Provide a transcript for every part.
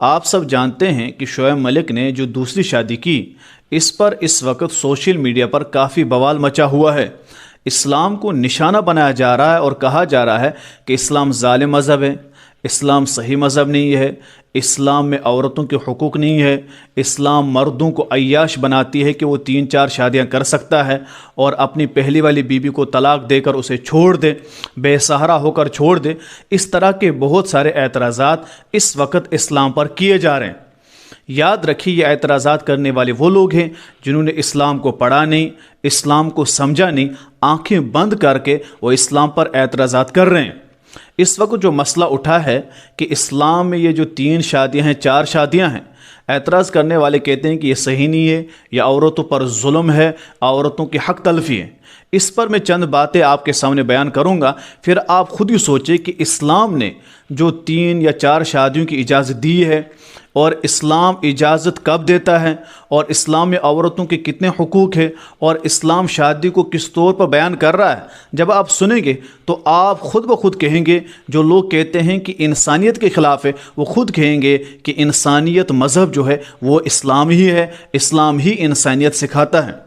آپ سب جانتے ہیں کہ شعیب ملک نے جو دوسری شادی کی، اس پر اس وقت سوشل میڈیا پر کافی بوال مچا ہوا ہے۔ اسلام کو نشانہ بنایا جا رہا ہے اور کہا جا رہا ہے کہ اسلام ظالم مذہب ہے، اسلام صحیح مذہب نہیں ہے، اسلام میں عورتوں کے حقوق نہیں ہے، اسلام مردوں کو عیاش بناتی ہے کہ وہ 3-4 شادیاں کر سکتا ہے اور اپنی پہلی والی بیوی کو طلاق دے کر اسے چھوڑ دے، بے سہارا ہو کر چھوڑ دے۔ اس طرح کے بہت سارے اعتراضات اس وقت اسلام پر کیے جا رہے ہیں۔ یاد رکھیے، یہ اعتراضات کرنے والے وہ لوگ ہیں جنہوں نے اسلام کو پڑھا نہیں، اسلام کو سمجھا نہیں، آنکھیں بند کر کے وہ اسلام پر اعتراضات کر رہے ہیں۔ اس وقت جو مسئلہ اٹھا ہے کہ اسلام میں یہ جو 3 شادیاں ہیں، 4 شادیاں ہیں، اعتراض کرنے والے کہتے ہیں کہ یہ صحیح نہیں ہے، یہ عورتوں پر ظلم ہے، عورتوں کی حق تلفی ہے۔ اس پر میں چند باتیں آپ کے سامنے بیان کروں گا، پھر آپ خود ہی سوچیں کہ اسلام نے جو 3 یا 4 شادیوں کی اجازت دی ہے، اور اسلام اجازت کب دیتا ہے، اور اسلام میں عورتوں کے کتنے حقوق ہیں، اور اسلام شادی کو کس طور پر بیان کر رہا ہے۔ جب آپ سنیں گے تو آپ خود بخود کہیں گے، جو لوگ کہتے ہیں کہ انسانیت کے خلاف ہے، وہ خود کہیں گے کہ انسانیت مذہب جو ہے وہ اسلام ہی ہے، اسلام ہی انسانیت سکھاتا ہے۔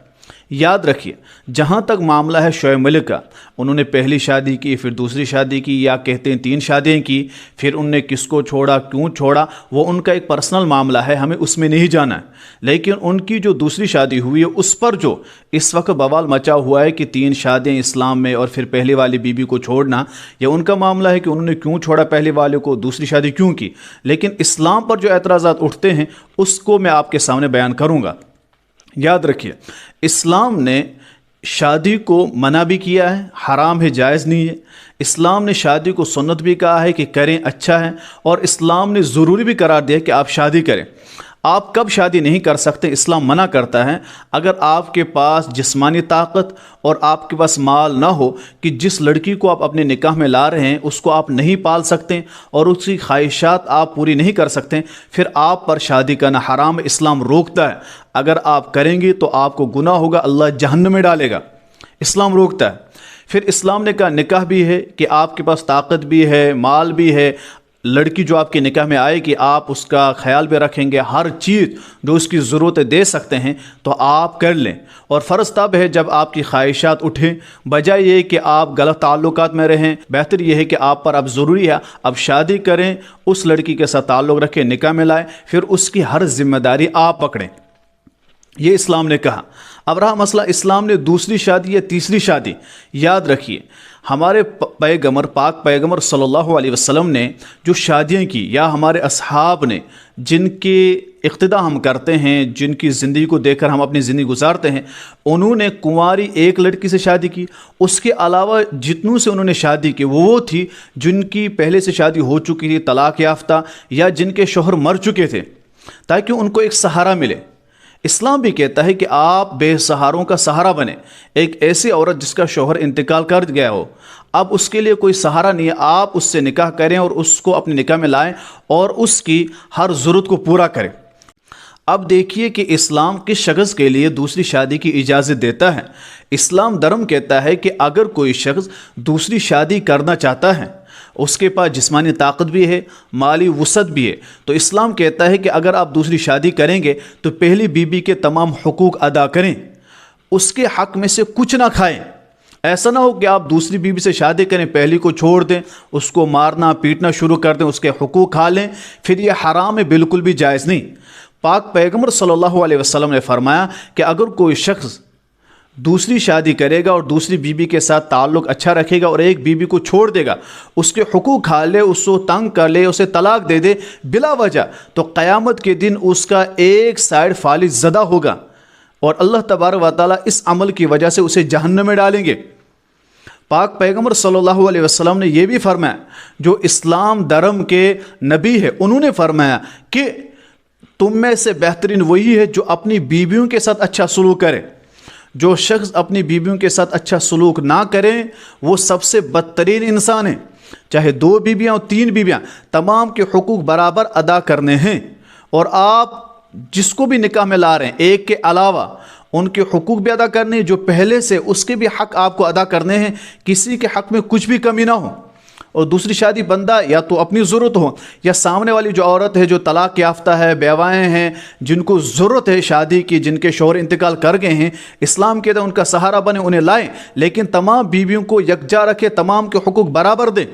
یاد رکھیے، جہاں تک معاملہ ہے شعیب ملک کا، انہوں نے پہلی شادی کی، پھر دوسری شادی کی، یا کہتے ہیں 3 شادیاں کی، پھر ان نے کس کو چھوڑا، کیوں چھوڑا، وہ ان کا ایک پرسنل معاملہ ہے، ہمیں اس میں نہیں جانا ہے۔ لیکن ان کی جو دوسری شادی ہوئی ہے، اس پر جو اس وقت بوال مچا ہوا ہے کہ 3 شادیاں اسلام میں اور پھر پہلی والی بیوی کو چھوڑنا، یہ ان کا معاملہ ہے کہ انہوں نے کیوں چھوڑا پہلی والے کو، دوسری شادی کیوں کی۔ لیکن اسلام پر جو اعتراضات اٹھتے ہیں، اس کو میں آپ کے سامنے بیان کروں گا۔ یاد رکھیے، اسلام نے شادی کو منع بھی کیا ہے، حرام ہے، جائز نہیں ہے۔ اسلام نے شادی کو سنت بھی کہا ہے کہ کریں، اچھا ہے، اور اسلام نے ضروری بھی قرار دیا کہ آپ شادی کریں۔ آپ کب شادی نہیں کر سکتے، اسلام منع کرتا ہے۔ اگر آپ کے پاس جسمانی طاقت اور آپ کے پاس مال نہ ہو کہ جس لڑکی کو آپ اپنے نکاح میں لا رہے ہیں اس کو آپ نہیں پال سکتے اور اس کی خواہشات آپ پوری نہیں کر سکتے، پھر آپ پر شادی کرنا حرام ہے، اسلام روکتا ہے۔ اگر آپ کریں گے تو آپ کو گناہ ہوگا، اللہ جہنم میں ڈالے گا، اسلام روکتا ہے۔ پھر اسلام نے کہا نکاح بھی ہے کہ آپ کے پاس طاقت بھی ہے، مال بھی ہے، لڑکی جو آپ کے نکاح میں آئے کہ آپ اس کا خیال بھی رکھیں گے، ہر چیز جو اس کی ضرورت دے سکتے ہیں تو آپ کر لیں۔ اور فرض تب ہے جب آپ کی خواہشات اٹھیں، بجائے یہ کہ آپ غلط تعلقات میں رہیں۔ بہتر یہ ہے کہ آپ پر اب ضروری ہے اب شادی کریں، اس لڑکی کے ساتھ تعلق رکھیں، نکاح میں لائیں، پھر اس کی ہر ذمہ داری آپ پکڑیں۔ یہ اسلام نے کہا۔ اب رہا مسئلہ اسلام نے دوسری شادی یا تیسری شادی۔ یاد رکھیے، ہمارے پیغمبر، پاک پیغمبر صلی اللہ علیہ وسلم نے جو شادیاں کی، یا ہمارے اصحاب نے جن کے اقتداء ہم کرتے ہیں، جن کی زندگی کو دیکھ کر ہم اپنی زندگی گزارتے ہیں، انہوں نے کنواری ایک لڑکی سے شادی کی۔ اس کے علاوہ جتنوں سے انہوں نے شادی کی وہ تھی جن کی پہلے سے شادی ہو چکی تھی، طلاق یافتہ، یا جن کے شوہر مر چکے تھے، تاکہ ان کو ایک سہارا ملے۔ اسلام بھی کہتا ہے کہ آپ بے سہاروں کا سہارا بنیں۔ ایک ایسی عورت جس کا شوہر انتقال کر گیا ہو، اب اس کے لیے کوئی سہارا نہیں ہے، آپ اس سے نکاح کریں اور اس کو اپنے نکاح میں لائیں اور اس کی ہر ضرورت کو پورا کریں۔ اب دیکھیے کہ اسلام کس شخص کے لیے دوسری شادی کی اجازت دیتا ہے۔ اسلام دھرم کہتا ہے کہ اگر کوئی شخص دوسری شادی کرنا چاہتا ہے، اس کے پاس جسمانی طاقت بھی ہے، مالی وسعت بھی ہے، تو اسلام کہتا ہے کہ اگر آپ دوسری شادی کریں گے تو پہلی بیوی کے تمام حقوق ادا کریں، اس کے حق میں سے کچھ نہ کھائیں۔ ایسا نہ ہو کہ آپ دوسری بیوی سے شادی کریں، پہلی کو چھوڑ دیں، اس کو مارنا پیٹنا شروع کر دیں، اس کے حقوق کھا لیں، پھر یہ حرام ہے، بالکل بھی جائز نہیں۔ پاک پیغمبر صلی اللہ علیہ وسلم نے فرمایا کہ اگر کوئی شخص دوسری شادی کرے گا اور دوسری بیوی کے ساتھ تعلق اچھا رکھے گا اور ایک بیوی کو چھوڑ دے گا، اس کے حقوق کھا لے، اس کو تنگ کر لے، اسے طلاق دے دے بلا وجہ، تو قیامت کے دن اس کا ایک سائڈ فالج زدہ ہوگا اور اللہ تبارک و تعالیٰ اس عمل کی وجہ سے اسے جہنم میں ڈالیں گے۔ پاک پیغمبر صلی اللہ علیہ وسلم نے یہ بھی فرمایا، جو اسلام دھرم کے نبی ہے، انہوں نے فرمایا کہ تم میں سے بہترین وہی ہے جو اپنی بیویوں کے ساتھ اچھا سلوک کرے۔ جو شخص اپنی بیویوں کے ساتھ اچھا سلوک نہ کرے وہ سب سے بدترین انسان ہے۔ چاہے 2 بیویاں اور 3 بیویاں، تمام کے حقوق برابر ادا کرنے ہیں، اور آپ جس کو بھی نکاح میں لا رہے ہیں ایک کے علاوہ ان کے حقوق بھی ادا کرنے ہیں، جو پہلے سے اس کے بھی حق آپ کو ادا کرنے ہیں، کسی کے حق میں کچھ بھی کمی نہ ہو۔ اور دوسری شادی بندہ یا تو اپنی ضرورت ہو یا سامنے والی جو عورت ہے جو طلاق یافتہ ہے، بیوائیں ہیں جن کو ضرورت ہے شادی کی، جن کے شوہر انتقال کر گئے ہیں، اسلام کے ان کا سہارا بنے، انہیں لائیں، لیکن تمام بیویوں کو یکجا رکھے، تمام کے حقوق برابر دیں۔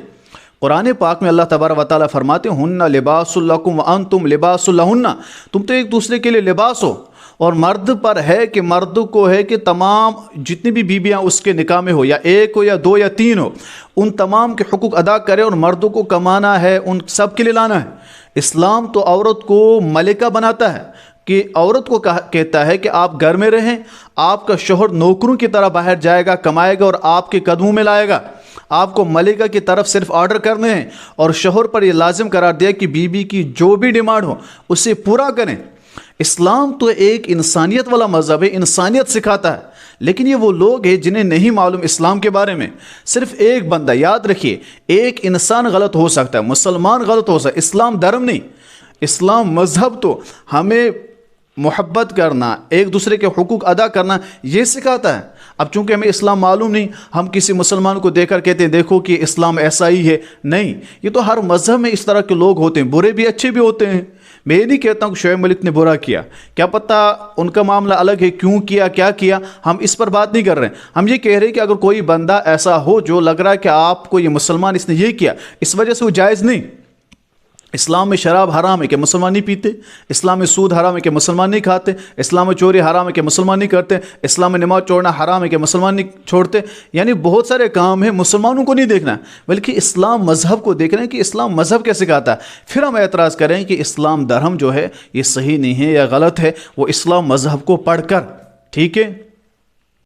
قرآن پاک میں اللہ تبارک و تعالیٰ فرماتے ہیں ہن لباس لکم وانتم لباس لہن، تم تو ایک دوسرے کے لیے لباس ہو، اور مرد پر ہے کہ مرد کو ہے کہ تمام جتنی بھی بیویاں اس کے نکاح میں ہو، یا ایک ہو یا دو یا تین ہو، ان تمام کے حقوق ادا کرے، اور مردوں کو کمانا ہے، ان سب کے لیے لانا ہے۔ اسلام تو عورت کو ملکہ بناتا ہے کہ عورت کو کہتا ہے کہ آپ گھر میں رہیں، آپ کا شوہر نوکروں کی طرح باہر جائے گا، کمائے گا اور آپ کے قدموں میں لائے گا، آپ کو ملکہ کی طرف صرف آرڈر کرنے ہیں، اور شوہر پر یہ لازم قرار دیا کہ بیوی کی جو بھی ڈیمانڈ ہو اسے پورا کریں۔ اسلام تو ایک انسانیت والا مذہب ہے، انسانیت سکھاتا ہے، لیکن یہ وہ لوگ ہیں جنہیں نہیں معلوم اسلام کے بارے میں۔ صرف ایک بندہ، یاد رکھیے، ایک انسان غلط ہو سکتا ہے، مسلمان غلط ہو سکتا ہے، اسلام دھرم نہیں۔ اسلام مذہب تو ہمیں محبت کرنا، ایک دوسرے کے حقوق ادا کرنا یہ سکھاتا ہے۔ اب چونکہ ہمیں اسلام معلوم نہیں، ہم کسی مسلمان کو دیکھ کر کہتے ہیں دیکھو کہ اسلام ایسا ہی ہے، نہیں، یہ تو ہر مذہب میں اس طرح کے لوگ ہوتے ہیں، برے بھی اچھے بھی ہوتے ہیں۔ میں یہ نہیں کہتا ہوں کہ شعیب ملک نے برا کیا، کیا پتہ ان کا معاملہ الگ ہے، کیوں کیا، کیا کیا، ہم اس پر بات نہیں کر رہے ہیں۔ ہم یہ کہہ رہے ہیں کہ اگر کوئی بندہ ایسا ہو جو لگ رہا ہے کہ آپ کو یہ مسلمان اس نے یہ کیا، اس وجہ سے وہ جائز نہیں۔ اسلام میں شراب حرام ہے کہ مسلمان نہیں پیتے، اسلام میں سود حرام ہے کہ مسلمان نہیں کھاتے، اسلام میں چوری حرام ہے کہ مسلمان نہیں کرتے، اسلام میں نماز چھوڑنا حرام ہے کہ مسلمان نہیں چھوڑتے، یعنی بہت سارے کام ہیں مسلمانوں کو نہیں دیکھنا ہے، بلکہ اسلام مذہب کو دیکھنا ہے کہ اسلام مذہب کیسے سکھاتا ہے۔ پھر ہم اعتراض کریں کہ اسلام دھرم جو ہے یہ صحیح نہیں ہے یا غلط ہے، وہ اسلام مذہب کو پڑھ کر، ٹھیک ہے۔